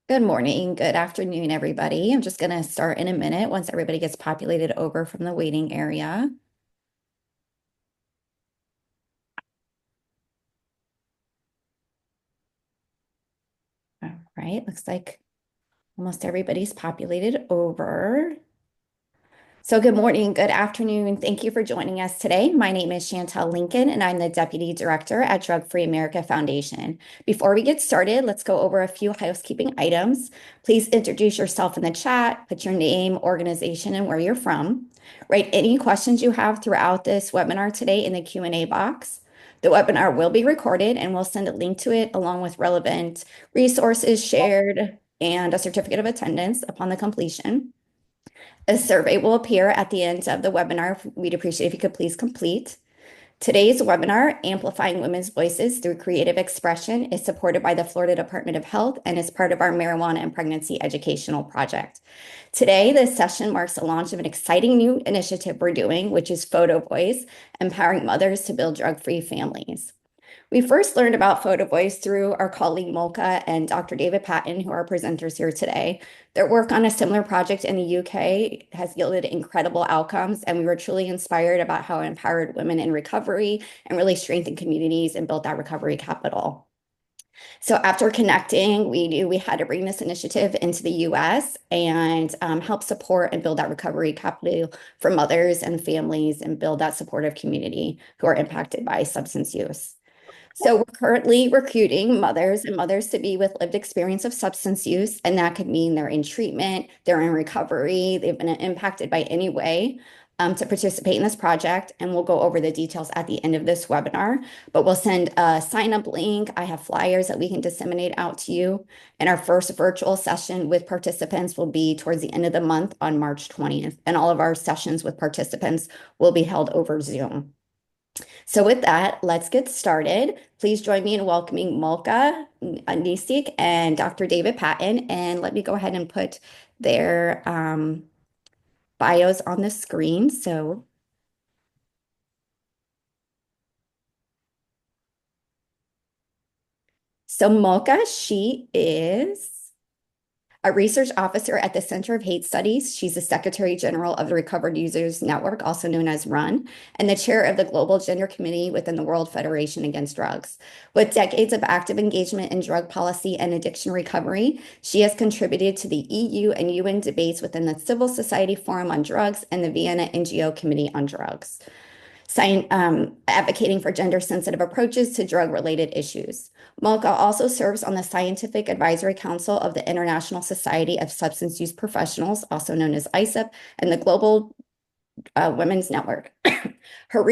Good morning, good afternoon, everybody. I'm just going to start in a minute once everybody gets populated over from the waiting area. All right, looks like almost everybody's populated over. So good morning, good afternoon. Thank you for joining us today. My name is Chantel Lincoln, and I'm the Deputy Director at Drug Free America Foundation. Before we get started, let's go over a few housekeeping items. Please introduce yourself in the chat, put your name, organization, and where you're from. Write any questions you have throughout this webinar today in the Q&A box. The webinar will be recorded, and we'll send a link to it along with relevant resources shared and a certificate of attendance upon the completion. A survey will appear at the end of the webinar. We'd appreciate if you could please complete. Today's webinar, Amplifying Women's Voices Through Creative Expression, is supported by the Florida Department of Health and is part of our Marijuana and Pregnancy Educational Project. Today, this session marks the launch of an exciting new initiative we're doing, which is Photovoice, empowering mothers to build drug-free families. We first learned about Photovoice through our colleague Mulka and Dr. David Patton, who are presenters here today. Their work on a similar project in the UK has yielded incredible outcomes, and we were truly inspired about how it empowered women in recovery and really strengthened communities and built that recovery capital. So after connecting, we knew we had to bring this initiative into the US and help support and build that recovery capital for mothers and families and build that supportive community who are impacted by substance use. So we're currently recruiting mothers and mothers to be with lived experience of substance use, and that could mean they're in treatment, they're in recovery, they've been impacted by any way to participate in this project. And we'll go over the details at the end of this webinar, but we'll send a sign-up link. I have flyers that we can disseminate out to you. And our first virtual session with participants will be towards the end of the month on March 20th. And all of our sessions with participants will be held over Zoom. So with that, let's get started. Please join me in welcoming Mulka Nisic and Dr. David Patton. And let me go ahead and put their bios on the screen. So Mulka, she is a research officer at the Center of Hate Studies. She's the Secretary General of the Recovered Users Network, also known as RUN, and the chair of the Global Gender Committee within the World Federation Against Drugs. With decades of active engagement in drug policy and addiction recovery, she has contributed to the EU and UN debates within the Civil Society Forum on Drugs and the Vienna NGO Committee on Drugs, advocating for gender-sensitive approaches to drug-related issues. Mulka also serves on the Scientific Advisory Council of the International Society of Substance Use Professionals, also known as ISUP, and the Global Women's Network. Her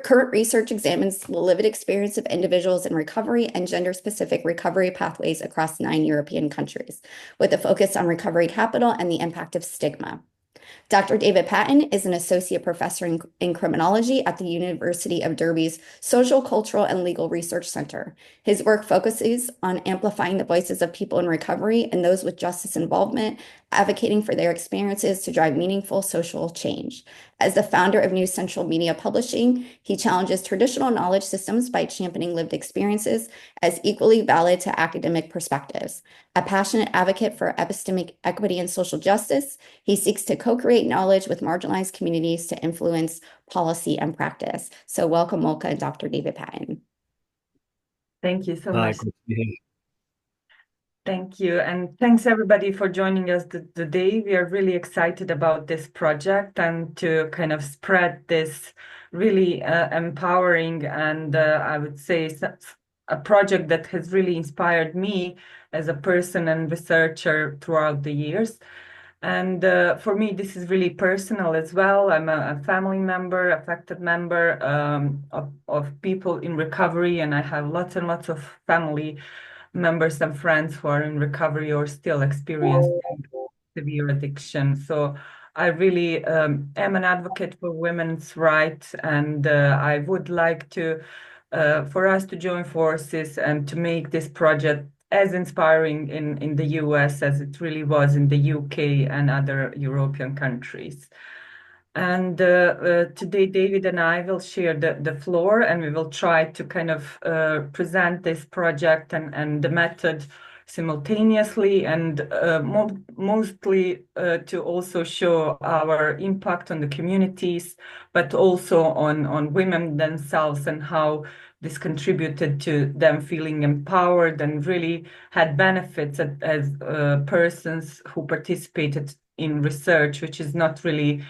current research examines the lived experience of individuals in recovery and gender-specific recovery pathways across 9 European countries, with a focus on recovery capital and the impact of stigma. Dr. David Patton is an associate professor in criminology at the University of Derby's Social, Cultural, and Legal Research Center. His work focuses on amplifying the voices of people in recovery and those with justice involvement, advocating for their experiences to drive meaningful social change. As the founder of New Central Media Publishing, he challenges traditional knowledge systems by championing lived experiences as equally valid to academic perspectives. A passionate advocate for epistemic equity and social justice, he seeks to co-create knowledge with marginalized communities to influence policy and practice. So welcome, Mulka and Dr. David Patton. Thank you so Hi, much. good to be here. Thank you. And thanks everybody for joining us today. We are really excited about this project and to kind of spread this really empowering and I would say a project that has really inspired me as a person and researcher throughout the years. And for me, this is really personal as well. I'm a family member, affected member of people in recovery, and I have lots and lots of family members and friends who are in recovery or still experiencing severe addiction. So I really am an advocate for women's rights, and I would like to for us to join forces and to make this project as inspiring in the US as it really was in the UK and other European countries. And today, David and I will share the floor, and we will try to kind of present this project and the method simultaneously, and mostly to also show our impact on the communities, but also on women themselves and how this contributed to them feeling empowered and really had benefits as persons who participated in research, which is not really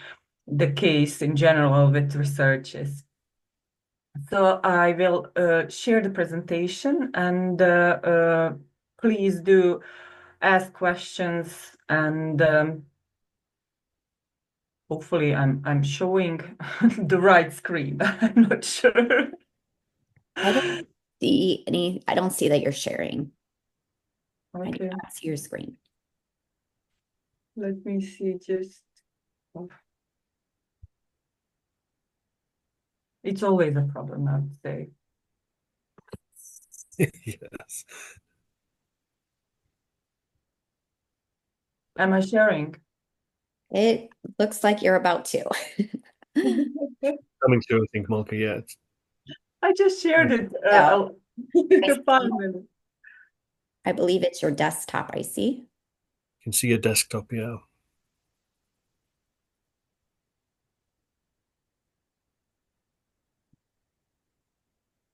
the case in general with researches. So I will share the presentation, and please do ask questions, and hopefully I'm showing the right screen. I'm not sure. I don't I don't see that you're sharing. I do Okay, not see your screen. let me see just. It's always a problem, I would say. Yes. Am I sharing? It looks like you're about to. Coming through, I think, Mulka. Yeah. I just shared it No, I 5 minutes. I believe it's your desktop, I see. You can see your desktop. Yeah.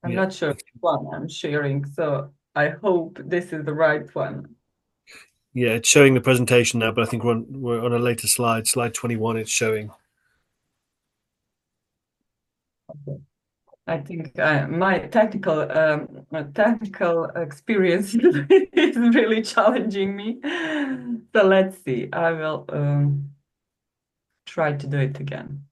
I'm Yeah. not sure which one I'm sharing, so I hope this is the right one. Yeah. It's showing the presentation now, but I think we're on a later slide, slide 21. It's showing. Okay. I think my technical experience is really challenging me. So let's see. I will try to do it again.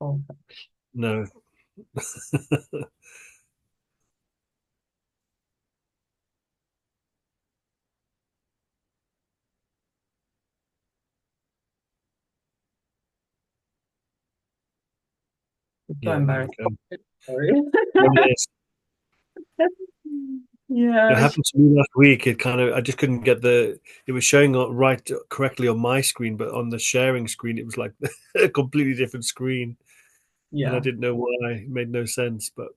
Oh, No. it's so Yeah. There we embarrassing. go. Sorry. Well, yes. It Yeah. happened to me last week. I just couldn't get it was showing up right correctly on my screen, but on the sharing screen, it was like a completely different screen. And I Yeah. didn't know why. It made no sense, but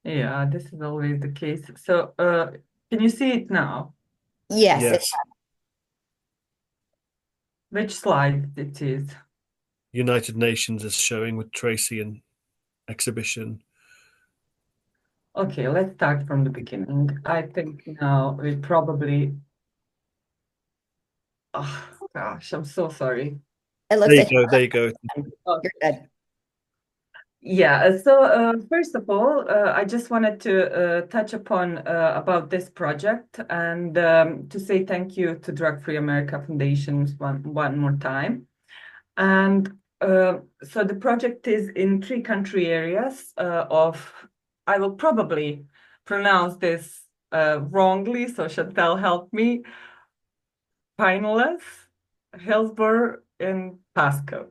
Yeah, this is always the case. So can you see it now? Yes, yes, Which slide it is? United Nations is showing with Tracy and exhibition. Okay, let's start from the beginning. I think now we probably, oh gosh, I'm so sorry. it There looks you like go. There you go. Okay. you're good. Yeah, so first of all, I just wanted to touch upon about this project and to say thank you to Drug Free America Foundation one more time. And so the project is in 3 country areas I will probably pronounce this wrongly, so Chantal help me. Pineless, Hillsborough, and Pasco,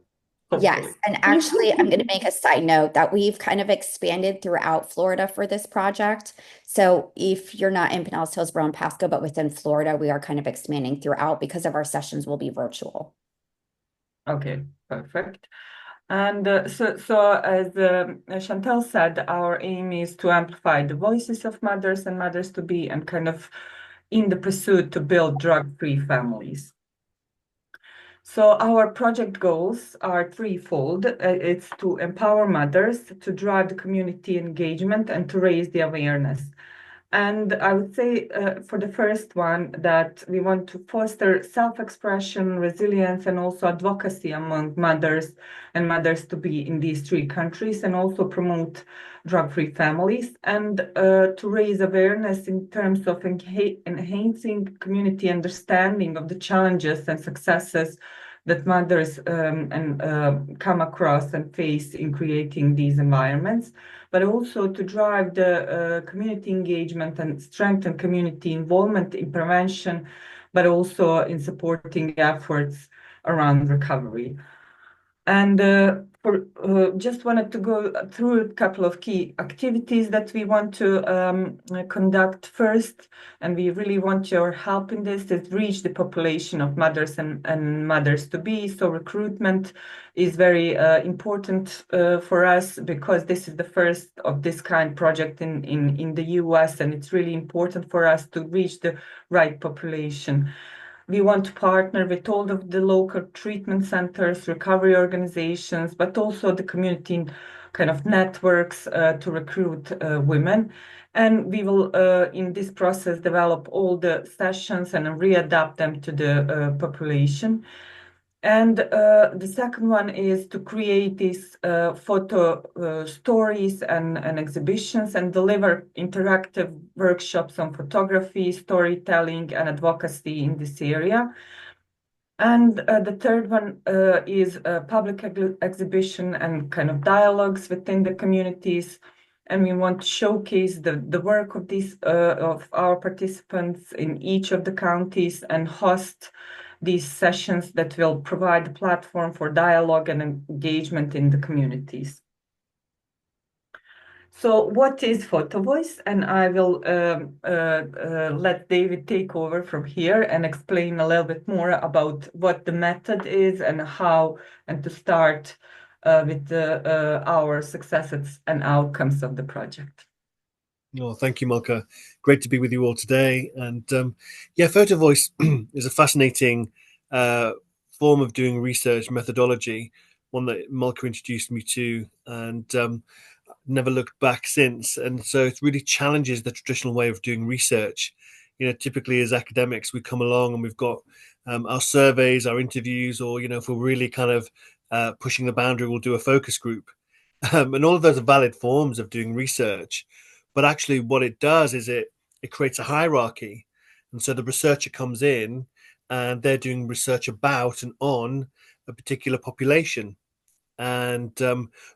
Yes. hopefully. And actually, I'm going to make a side note that we've kind of expanded throughout Florida for this project. So if you're not in Pinellas, Hillsborough, and Pasco, but within Florida, we are kind of expanding throughout because of our sessions will be virtual. Okay, perfect. And so as Chantal said, our aim is to amplify the voices of mothers and mothers-to-be and kind of in the pursuit to build drug-free families. So our project goals are threefold. It's to empower mothers, to drive the community engagement, and to raise the awareness. And I would say for the first one that we want to foster self-expression, resilience, and also advocacy among mothers and mothers-to-be in these 3 countries, and also promote drug-free families, and to raise awareness in terms of enhancing community understanding of the challenges and successes that mothers come across and face in creating these environments, but also to drive the community engagement and strengthen community involvement in prevention, but also in supporting efforts around recovery. And just wanted to go through a couple of key activities that we want to conduct first, and we really want your help in this, is reach the population of mothers and mothers-to-be. So recruitment is very important for us, because this is the first of this kind project in the US, and it's really important for us to reach the right population. We want to partner with all of the local treatment centers, recovery organizations, but also the community kind of networks to recruit women. And we will, in this process, develop all the sessions and readapt them to the population. And the second one is to create these photo stories and exhibitions, and deliver interactive workshops on photography, storytelling, and advocacy in this area. And the third one is a public exhibition and kind of dialogues within the communities. And we want to showcase the work of these of our participants in each of the counties, and host these sessions that will provide a platform for dialogue and engagement in the communities. So what is Photovoice? And I will let David take over from here and explain a little bit more about what the method is and how, and to start with our successes and outcomes of the project. Oh, thank you, Mulka. Great to be with you all today. And yeah, Photovoice is a fascinating form of doing research methodology, one that Mulka introduced me to, and never looked back since. And so it really challenges the traditional way of doing research. You know, typically as academics, we come along and we've got our surveys, our interviews, or, you know, if we're really kind of pushing the boundary, we'll do a focus group. And all of those are valid forms of doing research. But actually, what it does is it creates a hierarchy. And so the researcher comes in and they're doing research about and on a particular population. And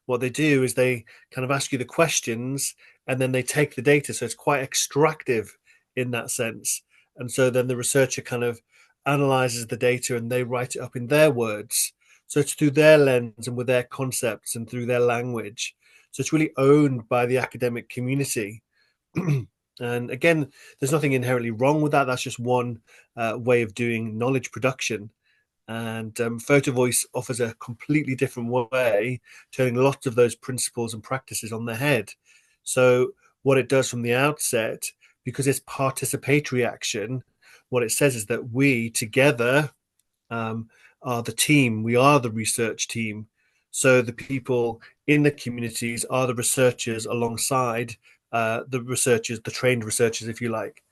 what they do is they kind of ask you the questions, and then they take the data. So it's quite extractive in that sense. And so then the researcher kind of analyzes the data and they write it up in their words. So it's through their lens and with their concepts and through their language. So it's really owned by the academic community. And again, there's nothing inherently wrong with that. That's just one way of doing knowledge production. And Photovoice offers a completely different way, turning lots of those principles and practices on their head. So what it does from the outset, because it's participatory action, what it says is that we together are the team. We are the research team. So the people in the communities are the researchers alongside the researchers, the trained researchers, if you like.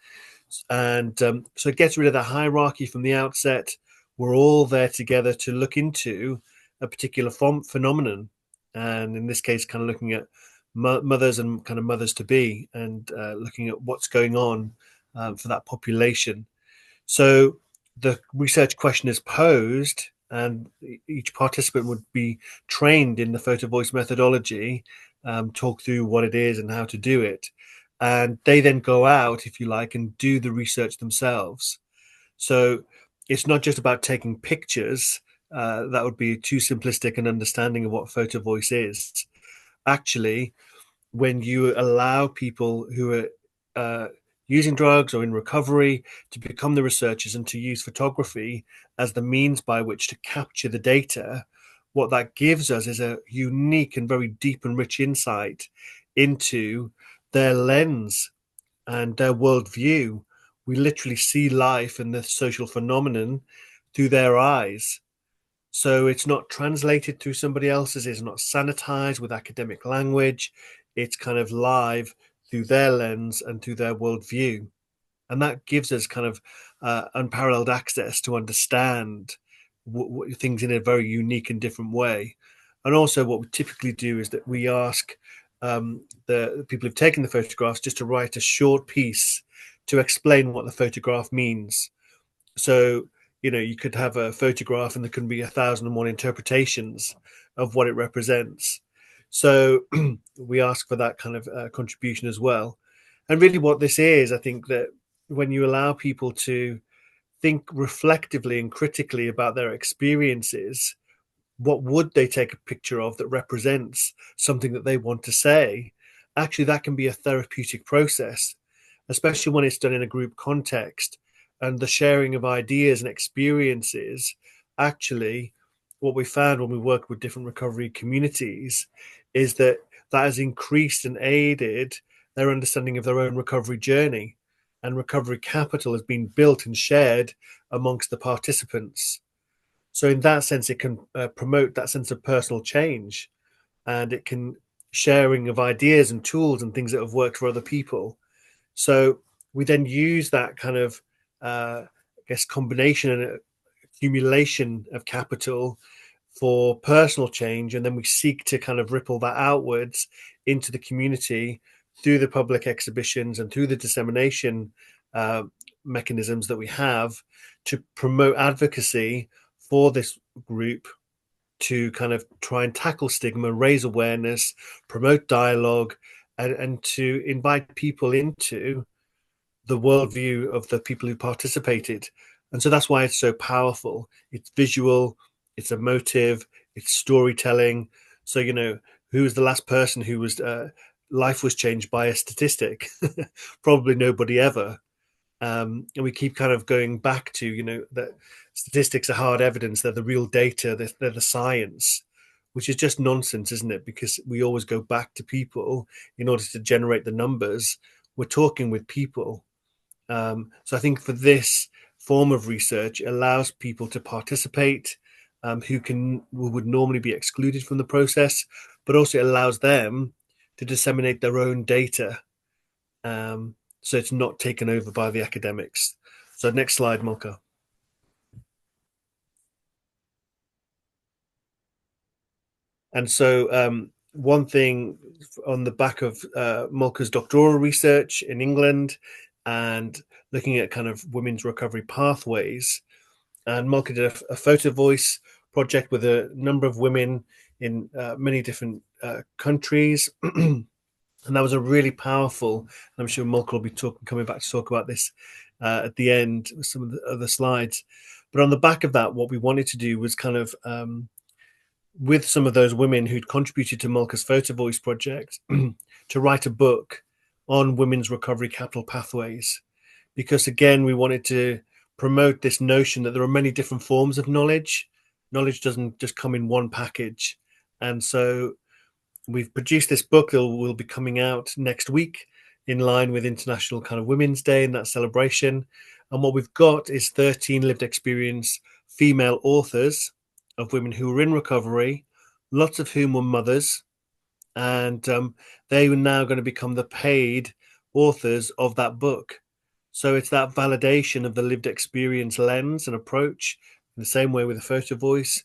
And so it gets rid of the hierarchy from the outset. We're all there together to look into a particular phenomenon. And in this case, kind of looking at mothers and kind of mothers to be, and looking at what's going on for that population. So the research question is posed, and each participant would be trained in the Photovoice methodology, talk through what it is and how to do it. And they then go out, if you like, and do the research themselves. So it's not just about taking pictures. That would be too simplistic an understanding of what Photovoice is. Actually, when you allow people who are using drugs or in recovery to become the researchers and to use photography as the means by which to capture the data, what that gives us is a unique and very deep and rich insight into their lens and their worldview. We literally see life and the social phenomenon through their eyes. So it's not translated through somebody else's, it's not sanitized with academic language. It's kind of live through their lens and through their worldview. And that gives us kind of unparalleled access to understand things in a very unique and different way. And also, what we typically do is that we ask the people who've taken the photographs just to write a short piece to explain what the photograph means. So, you know, you could have a photograph and there can be 1,001 interpretations of what it represents. So we ask for that kind of contribution as well. And really what this is, I think that when you allow people to think reflectively and critically about their experiences, what would they take a picture of that represents something that they want to say? Actually, that can be a therapeutic process, especially when it's done in a group context, and the sharing of ideas and experiences. Actually, what we found when we work with different recovery communities is that that has increased and aided their understanding of their own recovery journey, and recovery capital has been built and shared amongst the participants. So in that sense, it can promote that sense of personal change, and it can sharing of ideas and tools and things that have worked for other people. So we then use that kind of, I guess, combination and accumulation of capital for personal change, and then we seek to kind of ripple that outwards into the community through the public exhibitions and through the dissemination uh, mechanisms that we have to promote advocacy for this group, to kind of try and tackle stigma, raise awareness, promote dialogue, and to invite people into the worldview of the people who participated. And so that's why it's so powerful. It's visual, it's emotive, it's storytelling. So, who was the last person who was life was changed by a statistic? Probably nobody ever. And we keep kind of going back to, that statistics are hard evidence. They're the real data. They're the science, which is just nonsense, isn't it? Because we always go back to people in order to generate the numbers. We're talking with people. So I think for this form of research, it allows people to participate, who would normally be excluded from the process, but also it allows them to disseminate their own data, so it's not taken over by the academics. So next slide, Mulka. And so one thing on the back of Mulka's doctoral research in England and looking at kind of women's recovery pathways, and Mulka did a Photovoice project with a number of women in many different countries. And that was a really powerful, I'm sure Mulka will be coming back to talk about this at the end with some of the other slides. But on the back of that, what we wanted to do was kind of, with some of those women who'd contributed to Mulka's Photovoice project, to write a book on women's recovery capital pathways. Because again, we wanted to promote this notion that there are many different forms of knowledge. Knowledge doesn't just come in one package. And so we've produced this book that will be coming out next week in line with International kind of Women's Day and that celebration. And what we've got is 13 lived experience female authors of women who were in recovery, lots of whom were mothers. And they are now going to become the paid authors of that book. So it's that validation of the lived experience lens and approach in the same way with the Photovoice.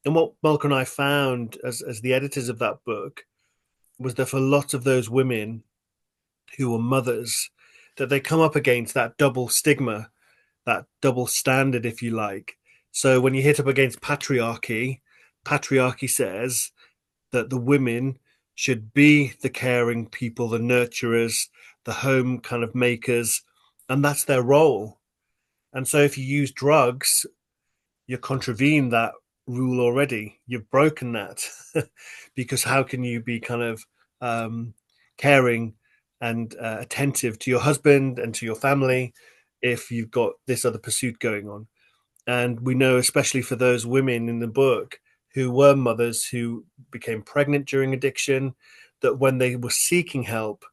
And what Mulka and I found as the editors of that book was that for lots of those women who were mothers, that they come up against that double stigma, that double standard, if you like. So when you hit up against patriarchy, patriarchy says that the women should be the caring people, the nurturers, the home kind of makers, and that's their role. And so if you use drugs, you contravene that rule already. You've broken that. Because how can you be kind of caring and attentive to your husband and to your family if you've got this other pursuit going on? And we know, especially for those women in the book who were mothers who became pregnant during addiction, that when they were seeking help,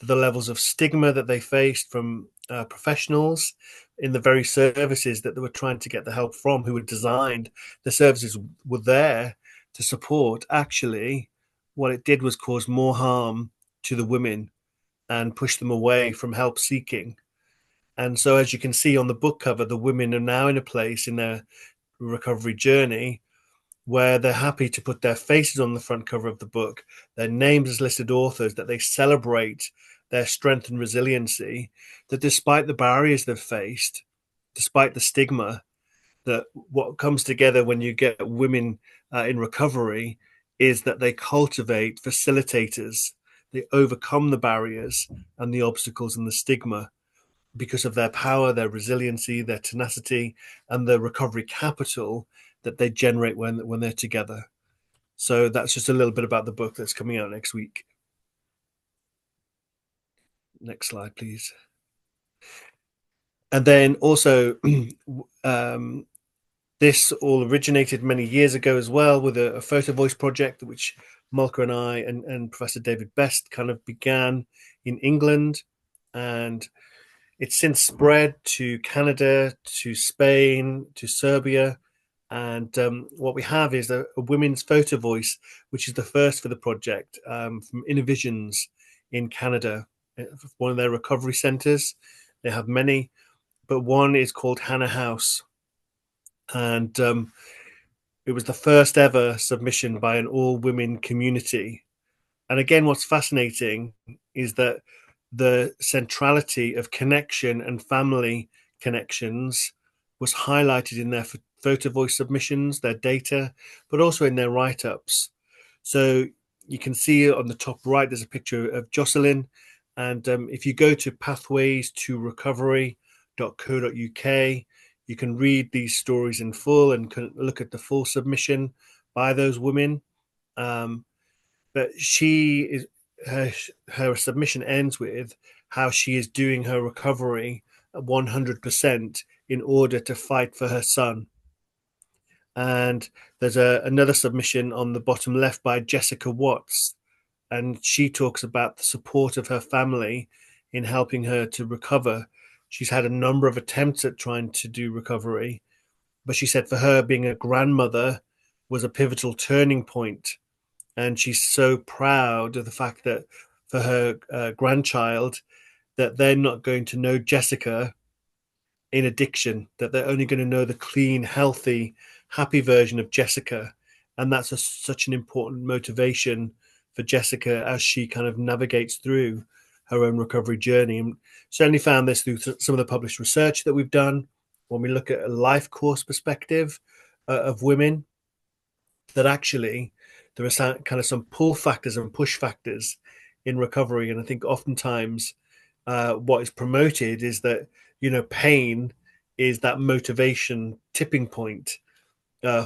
the levels of stigma that they faced from professionals in the very services that they were trying to get the help from, who were designed, the services were there to support. Actually, what it did was cause more harm to the women and push them away from help seeking. And so, as you can see on the book cover, the women are now in a place in their recovery journey where they're happy to put their faces on the front cover of the book, their names as listed authors, that they celebrate their strength and resiliency, that despite the barriers they've faced, despite the stigma, that what comes together when you get women in recovery is that they cultivate facilitators. They overcome the barriers and the obstacles and the stigma because of their power, their resiliency, their tenacity, and the recovery capital that they generate when they're together. So that's just a little bit about the book that's coming out next week. Next slide, please. And then also, this all originated many years ago as well with a Photovoice project, which Mulka and I and Professor David Best kind of began in England. And it's since spread to Canada, to Spain, to Serbia. And what we have is a women's Photovoice, which is the first for the project, from Innovisions in Canada, one of their recovery centers. They have many, but one is called Hannah House. And it was the first ever submission by an all-women community. And again, what's fascinating is that the centrality of connection and family connections was highlighted in their Photovoice submissions, their data, but also in their write-ups. So you can see on the top right, there's a picture of Jocelyn. And if you go to pathways-to-recovery.co.uk, you can read these stories in full and can look at the full submission by those women. But her submission ends with how she is doing her recovery at 100% in order to fight for her son. And there's another submission on the bottom left by Jessica Watts, and she talks about the support of her family in helping her to recover. She's had a number of attempts at trying to do recovery, but she said for her, being a grandmother was a pivotal turning point. And she's so proud of the fact that for her grandchild, that they're not going to know Jessica in addiction, that they're only going to know the clean, healthy, happy version of Jessica. And that's such an important motivation for Jessica as she kind of navigates through her own recovery journey. And certainly found this through some of the published research that we've done when we look at a life course perspective of women, that actually there are kind of some pull factors and push factors in recovery. And I think oftentimes what is promoted is that, pain is that motivation tipping point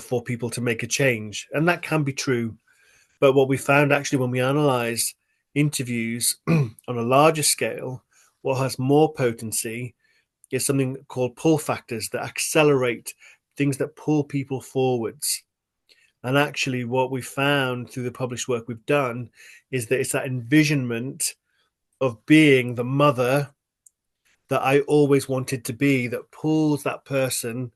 for people to make a change. And that can be true. But what we found actually when we analyze interviews on a larger scale, what has more potency is something called pull factors that accelerate things that pull people forwards. And actually, what we found through the published work we've done is that it's that envisionment of being the mother that I always wanted to be that pulls that person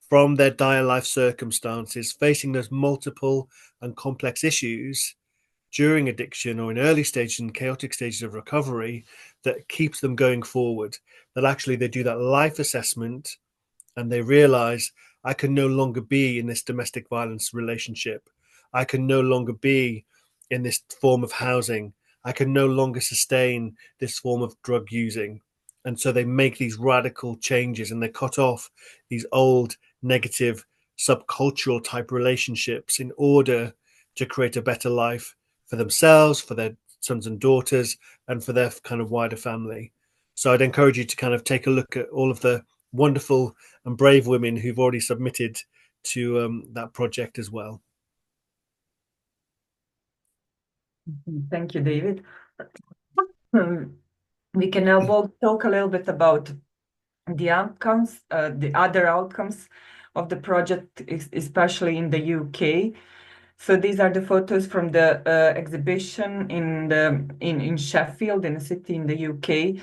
from their dire life circumstances, facing those multiple and complex issues during addiction or in early stages and chaotic stages of recovery, that keeps them going forward. That actually they do that life assessment and they realize, I can no longer be in this domestic violence relationship. I can no longer be in this form of housing. I can no longer sustain this form of drug using. And so they make these radical changes and they cut off these old negative subcultural type relationships in order to create a better life for themselves, for their sons and daughters, and for their kind of wider family. So I'd encourage you to kind of take a look at all of the wonderful and brave women who've already submitted to that project as well. Thank you, David. We can now both talk a little bit about the outcomes, the other outcomes of the project, especially in the UK. So these are the photos from the exhibition in Sheffield, in a city in the UK.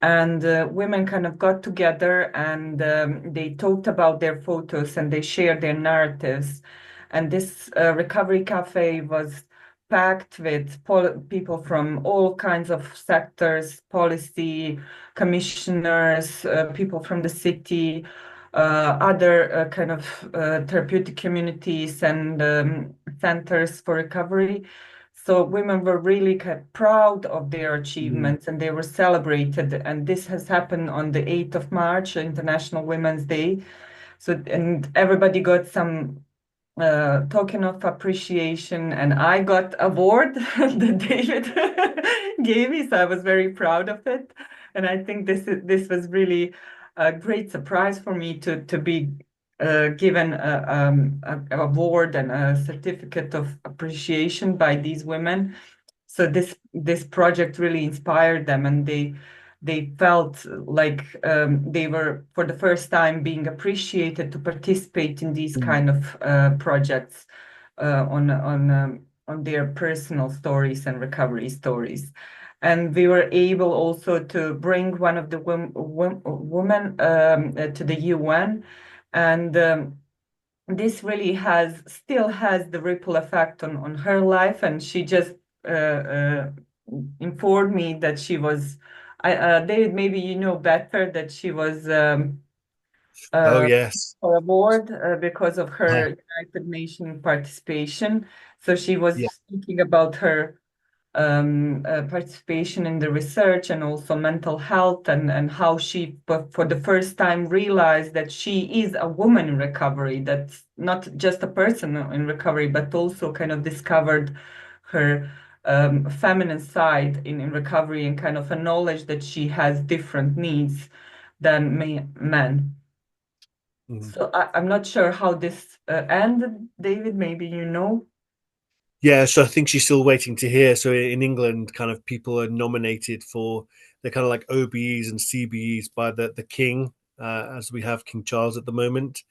And women kind of got together and they talked about their photos and they shared their narratives. And this recovery cafe was packed with people from all kinds of sectors, policy, commissioners, people from the city, other kind of therapeutic communities and centers for recovery. So women were really proud of their achievements and they were celebrated. And this has happened on the 8th of March, International Women's Day. So, and everybody got some token of appreciation, and I got award that David gave me, so I was very proud of it. And I think this was really a great surprise for me to be given a award and a certificate of appreciation by these women. So this project really inspired them, and they felt like they were for the first time being appreciated to participate in these Mm. kind of projects on their personal stories and recovery stories. And we were able also to bring one of the women to the UN, and this really still has the ripple effect on her life. And she just informed me that she was, David, maybe you know better, that she was Oh, uh, yes. for award because of Uh, her United Nations participation. So she was yeah. speaking about her participation in the research and also mental health, and how she, for the first time, realized that she is a woman in recovery, that's not just a person in recovery, but also kind of discovered her feminine side in recovery, and kind of a knowledge that she has different needs than men. Mhm. So I'm not sure how this ended, David, maybe you know. Yeah, so I think she's still waiting to hear. So in England, kind of people are nominated for they're kind of like OBEs and CBEs by the King, as we have King Charles at the moment,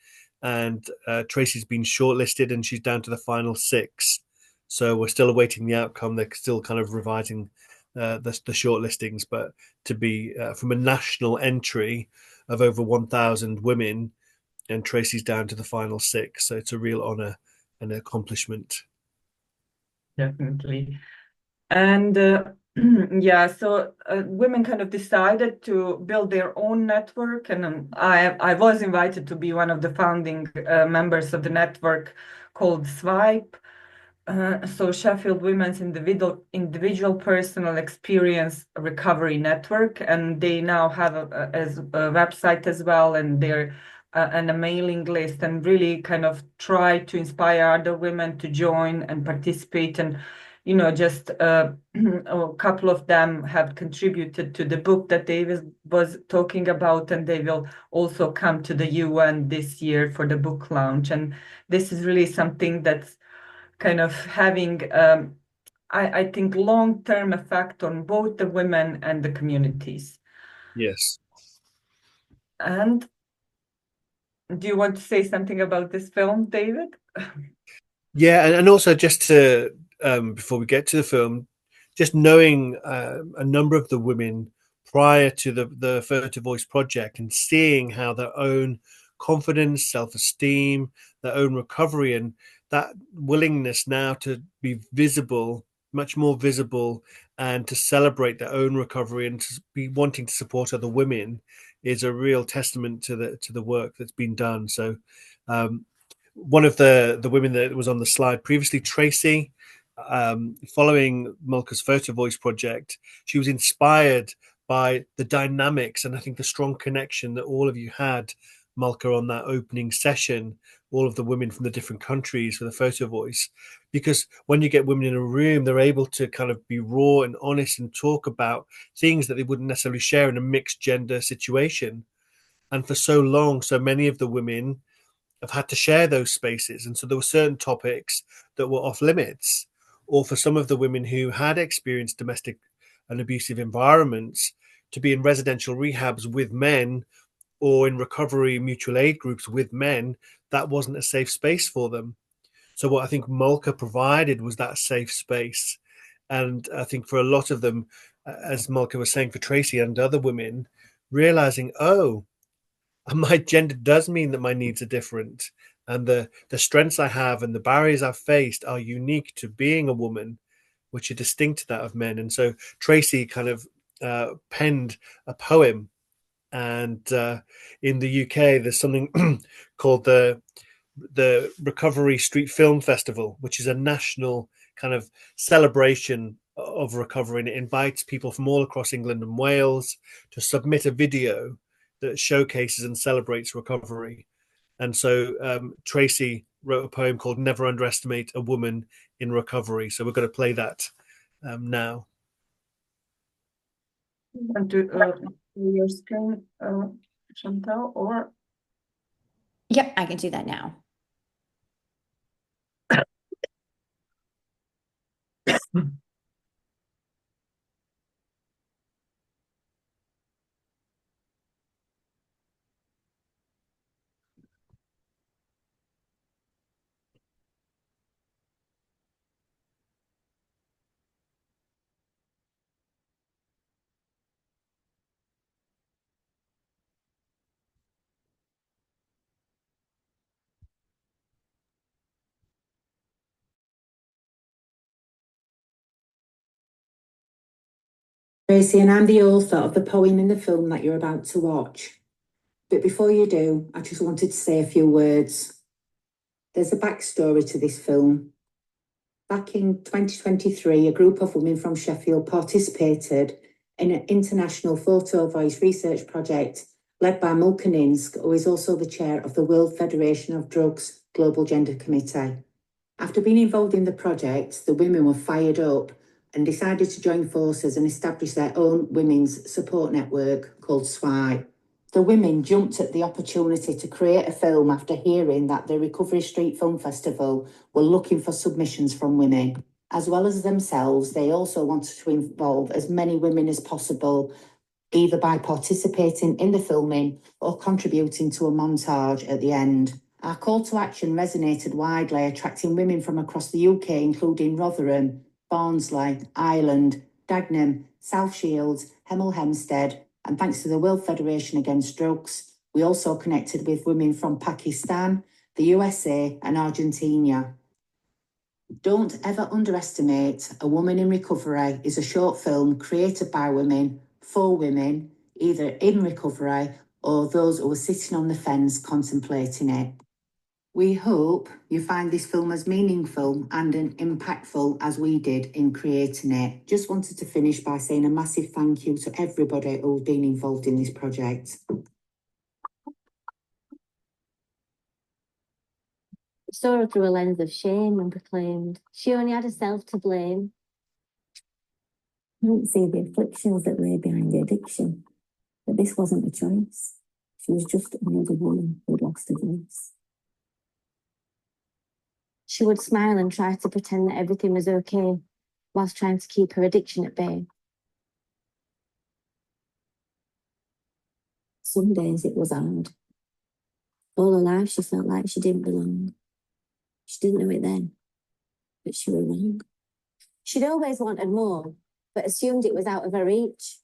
and Tracy's been shortlisted and she's down to the final six. So we're still awaiting the outcome. They're still kind of revising the shortlistings, but to be from a national entry of over 1,000 women, and Tracy's down to the final six. So it's a real honor and accomplishment. Definitely. And yeah, so women kind of decided to build their own network, and I was invited to be one of the founding members of the network called Swipe. So Sheffield Women's Individual Personal Experience Recovery Network, and they now have a website as well, and they're and a mailing list, and really kind of try to inspire other women to join and participate. And just a couple of them have contributed to the book that David was talking about, and they will also come to the UN this year for the book launch. And this is really something that's kind of having, I think, long-term effect on both the women and the communities. Yes. And do you want to say something about this film, David? Yeah, and also just to before we get to the film, just knowing a number of the women prior to the Photovoice project and seeing how their own confidence, self-esteem, their own recovery, and that willingness now to be visible, much more visible, and to celebrate their own recovery and to be wanting to support other women is a real testament to the work that's been done. So um, one of the women that was on the slide previously, Tracy, following Mulka's Photovoice project, she was inspired by the dynamics and I think the strong connection that all of you had, Mulka, on that opening session, all of the women from the different countries for the Photovoice. Because when you get women in a room, they're able to kind of be raw and honest and talk about things that they wouldn't necessarily share in a mixed gender situation. And for so long, so many of the women have had to share those spaces. And so there were certain topics that were off limits, or for some of the women who had experienced domestic and abusive environments to be in residential rehabs with men or in recovery mutual aid groups with men, that wasn't a safe space for them. So what I think Mulka provided was that safe space. And I think for a lot of them, as Mulka was saying for Tracy and other women, realizing, oh, my gender does mean that my needs are different, and the strengths I have and the barriers I've faced are unique to being a woman, which are distinct to that of men. And so Tracy kind of penned a poem, and in the UK there's something called the Recovery Street Film Festival, which is a national kind of celebration of recovery, and it invites people from all across England and Wales to submit a video that showcases and celebrates recovery. And so Tracy wrote a poem called Never Underestimate a Woman in Recovery. So we're going to play that now. Want to your screen, Chantal, or Yep, I can do that now. Tracy, and I'm the author of the poem in the film that you're about to watch. But before you do, I just wanted to say a few words. There's a backstory to this film. Back in 2023, a group of women from Sheffield participated in an international Photovoice research project led by Mulka Nisic, who is also the chair of the World Federation of Drugs Global Gender Committee. After being involved in the project, the women were fired up and decided to join forces and establish their own women's support network called SWIPE. The women jumped at the opportunity to create a film after hearing that the Recovery Street Film Festival were looking for submissions from women. As well as themselves, they also wanted to involve as many women as possible, either by participating in the filming or contributing to a montage at the end. Our call to action resonated widely, attracting women from across the UK, including Rotherham, Barnsley, Ireland, Dagenham, South Shields, Hemel Hempstead, and thanks to the World Federation Against Drugs, we also connected with women from Pakistan, the USA, and Argentina. Don't ever underestimate A Woman in Recovery is a short film created by women, for women, either in recovery or those who are sitting on the fence contemplating it. We hope you find this film as meaningful and impactful as we did in creating it. Just wanted to finish by saying a massive thank you to everybody who's been involved in this project. Saw her through a lens of shame and proclaimed she only had herself to blame. I didn't see the afflictions that lay behind the addiction, but this wasn't a choice. She was just another woman who'd lost her voice. She would smile and try to pretend that everything was okay, whilst trying to keep her addiction at bay. Some days it was hard. All her life she felt like she didn't belong. She didn't know it then, but she was wrong. She'd always wanted more, but assumed it was out of her reach.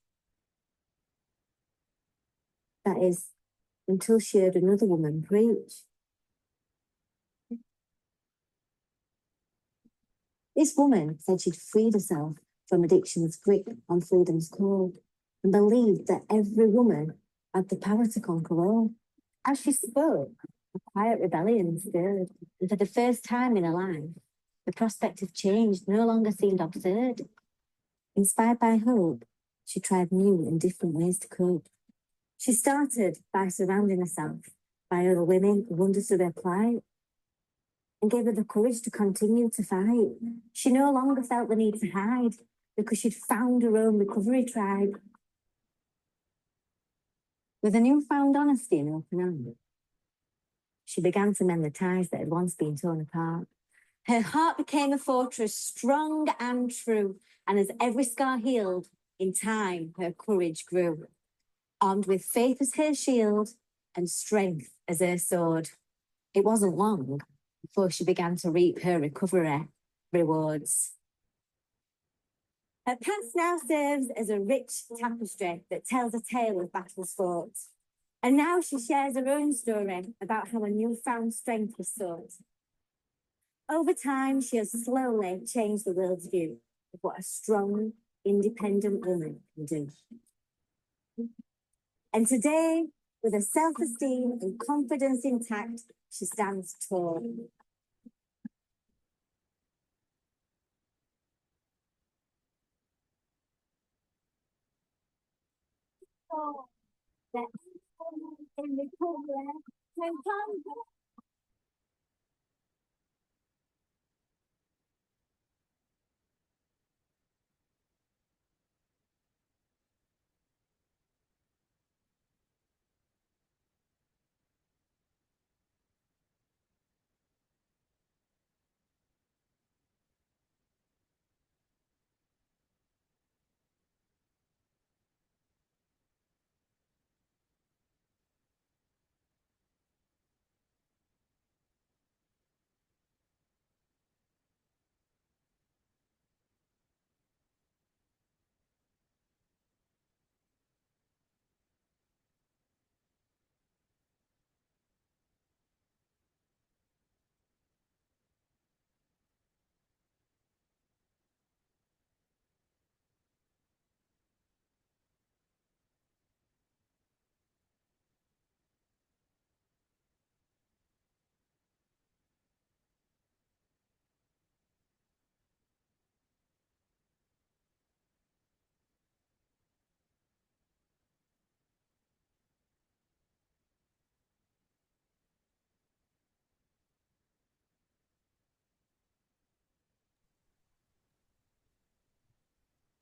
That is, until she heard another woman preach. This woman said she'd freed herself from addiction's grip on freedom's cord and believed that every woman had the power to conquer all. As she spoke, a quiet rebellion stirred, and for the first time in her life, the prospect of change no longer seemed absurd. Inspired by hope, she tried new and different ways to cope. She started by surrounding herself by other women who understood her plight and gave her the courage to continue to fight. She no longer felt the need to hide because she'd found her own recovery tribe. With a newfound honesty and open hand, she began to mend the ties that had once been torn apart. Her heart became a fortress, strong and true, and as every scar healed, in time her courage grew. Armed with faith as her shield and strength as her sword, it wasn't long before she began to reap her recovery rewards. Her past now serves as a rich tapestry that tells a tale of battles fought. And now she shares her own story about how a newfound strength was sought. Over time, she has slowly changed the world's view of what a strong, independent woman can do. And today, with her self-esteem and confidence intact, she stands tall. Oh, that in recovery can come.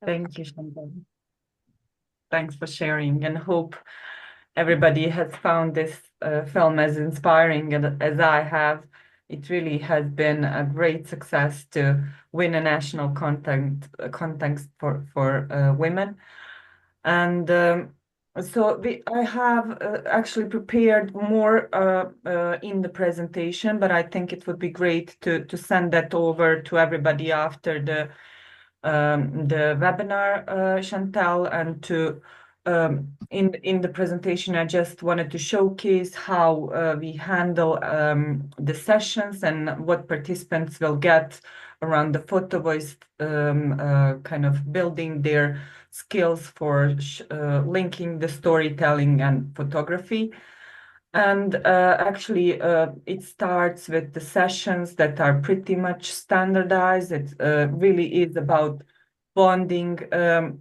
Thank you, Chantal. Thanks for sharing, and hope everybody has found this film as inspiring as I have. It really has been a great success to win a national contest for women. And I have actually prepared more in the presentation, but I think it would be great to send that over to everybody after the webinar, Chantal, and to in the presentation, I just wanted to showcase how we handle the sessions and what participants will get around the Photovoice, kind of building their skills for linking the storytelling and photography. And actually, it starts with the sessions that are pretty much standardized. It really is about bonding and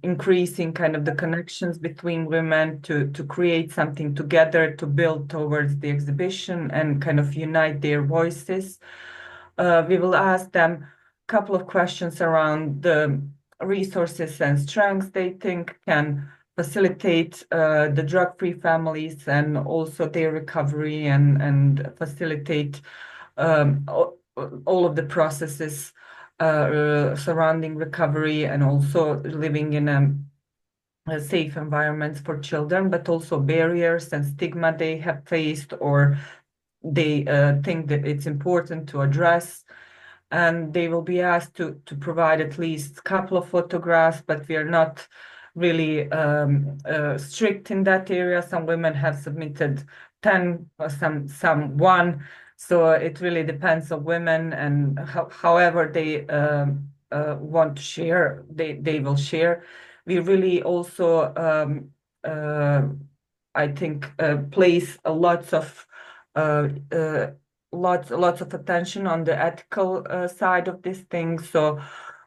increasing kind of the connections between women to create something together, to build towards the exhibition and kind of unite their voices. We will ask them a couple of questions around the resources and strengths they think can facilitate the drug-free families and also their recovery and facilitate all of the processes surrounding recovery and also living in a safe environment for children, but also barriers and stigma they have faced or they think that it's important to address. And they will be asked to provide at least a couple of photographs, but we are not really strict in that area. Some women have submitted 10, or some one. So it really depends on women, and however they want to share, they will share. We really also, I think, place a lots of lots of attention on the ethical side of this thing. So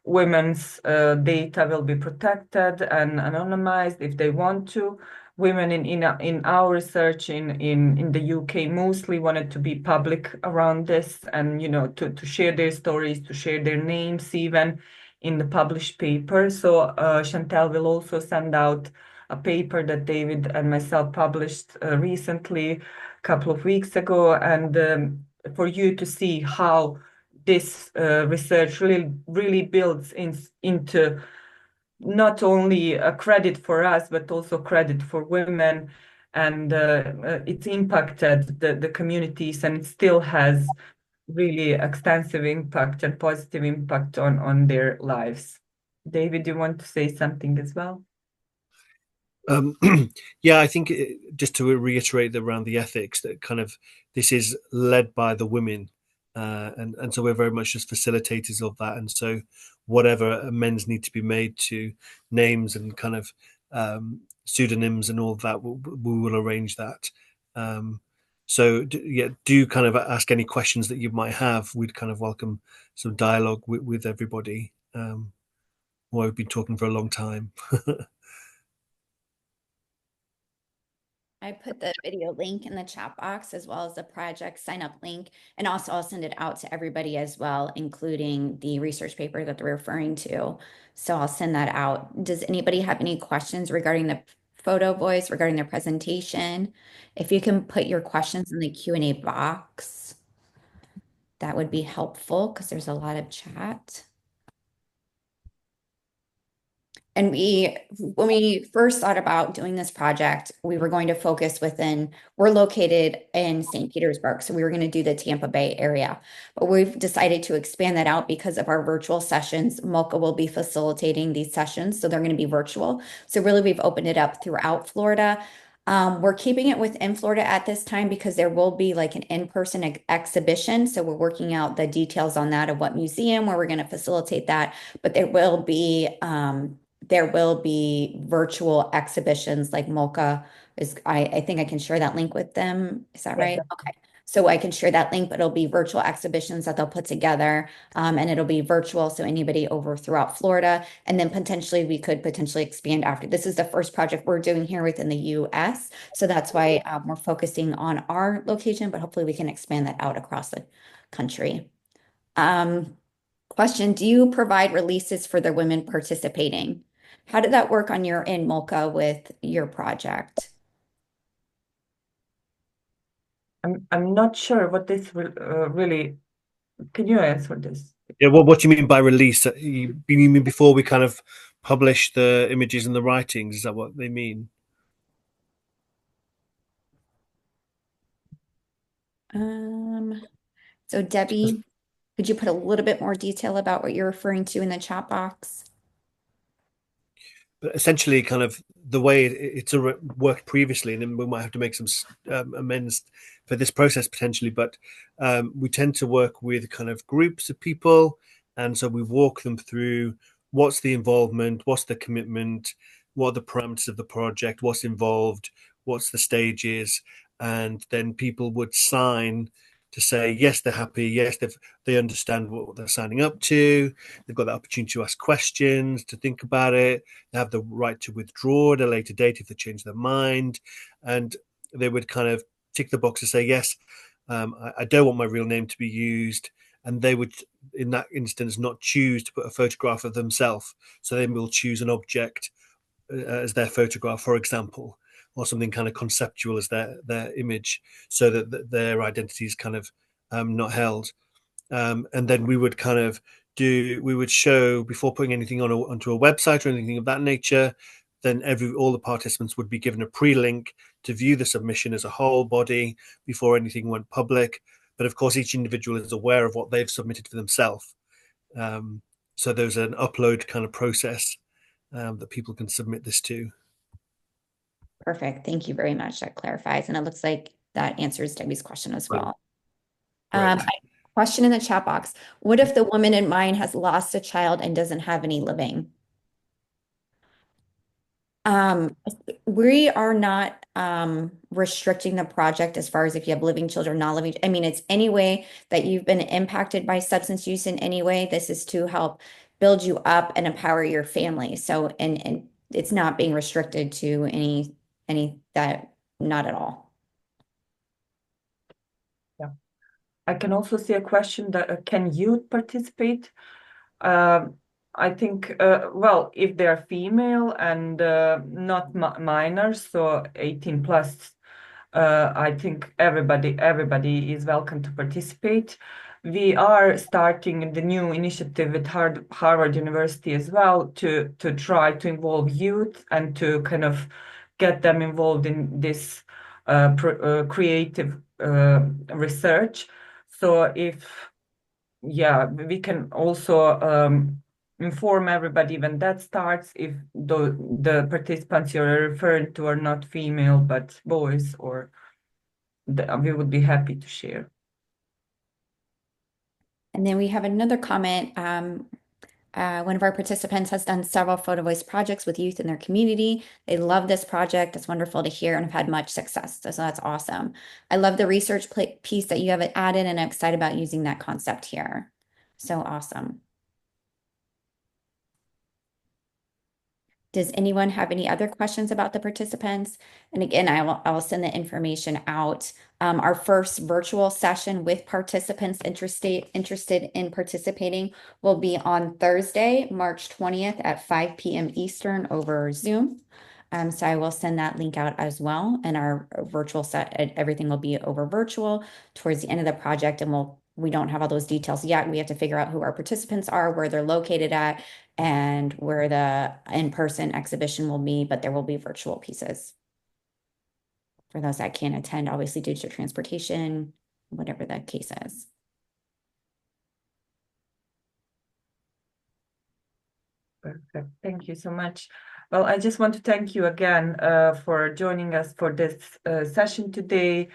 women's data will be protected and anonymized if they want to. Women in our research in the UK mostly wanted to be public around this and to share their stories, to share their names even in the published paper. So Chantal will also send out a paper that David and myself published recently, a couple of weeks ago, and for you to see how this research really builds into not only a credit for us, but also credit for women. And it's impacted the communities, and it still has really extensive impact and positive impact on their lives. David, do you want to say something as well? Yeah, I think just to reiterate around the ethics, that kind of this is led by the women, and so we're very much just facilitators of that. And so whatever amends need to be made to names and kind of pseudonyms and all of that, we will arrange that. So do kind of ask any questions that you might have. We'd kind of welcome some dialogue with everybody. Well, we've been talking for a long time. I put the video link in the chat box as well as the project sign up link. And also I'll send it out to everybody as well, including the research paper that they're referring to. So I'll send that out. Does anybody have any questions regarding the Photovoice, regarding their presentation? If you can put your questions in the Q&A box, that would be helpful because there's a lot of chat. And when we first thought about doing this project, we were going to focus we're located in St. Petersburg, so we were going to do the Tampa Bay area. But we've decided to expand that out because of our virtual sessions. Mulka will be facilitating these sessions, so they're going to be virtual. So really, we've opened it up throughout Florida. We're keeping it within Florida at this time because there will be like an in-person exhibition. So we're working out the details on that of what museum, where we're going to facilitate that. But there will be virtual exhibitions like Mulka is, I think I can share that link with them. Is that right? Yes. Okay. So I can share that link, but it'll be virtual exhibitions that they'll put together. And it'll be virtual. So anybody over throughout Florida, and then we could potentially expand after. This is the first project we're doing here within the US. So that's why we're focusing on our location, but hopefully we can expand that out across the country. Question, do you provide releases for the women participating? How did that work on your end, Mulka, with your project? I'm not sure what this really. Can you answer this? Yeah, what do you mean by release? You mean before we kind of publish the images and the writings? Is that what they mean? So Debbie, could you put a little bit more detail about what you're referring to in the chat box? But essentially, kind of the way it's worked previously, and then we might have to make some amends for this process potentially. But we tend to work with kind of groups of people, and so we walk them through what's the involvement, what's the commitment, what are the parameters of the project, what's involved, what's the stages, and then people would sign to say yes, they're happy, yes, they understand what they're signing up to, they've got the opportunity to ask questions, to think about it. They have the right to withdraw at a later date if they change their mind, and they would kind of tick the box to say yes. I don't want my real name to be used, and they would, in that instance, not choose to put a photograph of themselves. So they will choose an object as their photograph, for example, or something kind of conceptual as their image, so that their identity is kind of not held. And then we would kind of we would show before putting anything onto a website or anything of that nature. Then all the participants would be given a pre-link to view the submission as a whole body before anything went public. But of course, each individual is aware of what they've submitted for themselves. So there's an upload kind of process that people can submit this to. Perfect. Thank you very much. That clarifies. And it looks like that answers Debbie's question as well. Great. Question in the chat box. What if the woman in mine has lost a child and doesn't have any living? We are not restricting the project as far as if you have living children, not living. I mean, it's any way that you've been impacted by substance use in any way. This is to help build you up and empower your family. So, and it's not being restricted to any that, not at all. Yeah, I can also see a question that can youth participate? I think, well, if they're female and not minors, so 18 plus, I think everybody is welcome to participate. We are starting the new initiative at Harvard University as well to try to involve youth and to kind of get them involved in this creative research. So yeah, we can also inform everybody when that starts if the participants you're referring to are not female but boys, or we would be happy to share. And then we have another comment. One of our participants has done several Photovoice projects with youth in their community. They love this project. It's wonderful to hear and have had much success. So that's awesome. I love the research piece that you have added, and I'm excited about using that concept here. So awesome. Does anyone have any other questions about the participants? And again, I will send the information out. Our first virtual session with participants interested in participating will be on Thursday, March 20th at 5 p.m. Eastern over Zoom. So I will send that link out as well. And our virtual everything will be over virtual towards the end of the project, and we don't have all those details yet. We have to figure out who our participants are, where they're located at, and where the in-person exhibition will be, but there will be virtual pieces for those that can't attend, obviously due to transportation, whatever the case is. Perfect. Thank you so much. Well, I just want to thank you again for joining us for this session today.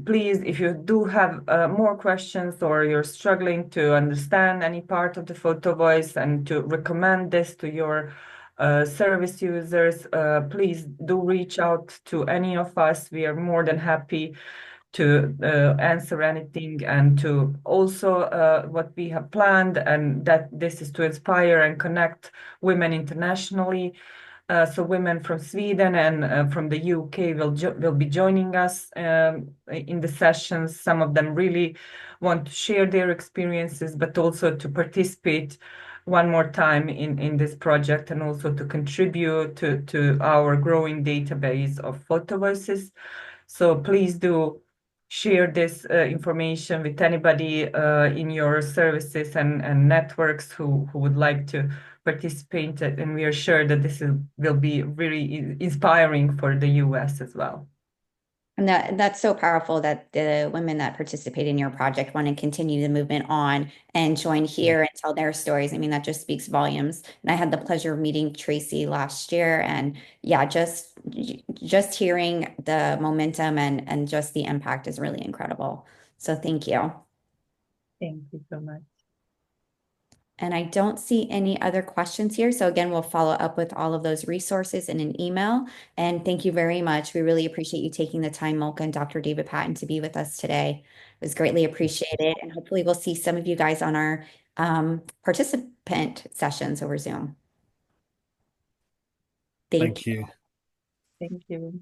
Please, if you do have more questions or you're struggling to understand any part of the Photovoice and to recommend this to your service users, please do reach out to any of us. We are more than happy to answer anything, and to also what we have planned, and that this is to inspire and connect women internationally. So women from Sweden and from the UK will be joining us in the sessions. Some of them really want to share their experiences, but also to participate one more time in this project, and also to contribute to our growing database of photo voices. So please do share this information with anybody in your services and networks who would like to participate. And we are sure that will be really inspiring for the US as well. And that's so powerful that the women that participate in your project want to continue the movement on and join here and tell their stories. I mean, that just speaks volumes. And I had the pleasure of meeting Tracy last year, and yeah, just hearing the momentum and just the impact is really incredible. So thank you. Thank you so much. And I don't see any other questions here. So again, we'll follow up with all of those resources in an email. And thank you very much. We really appreciate you taking the time, Mulka and Dr. David Patton, to be with us today. It was greatly appreciated. And hopefully we'll see some of you guys on our participant sessions over Zoom. Thank Thank you. you. Thank you.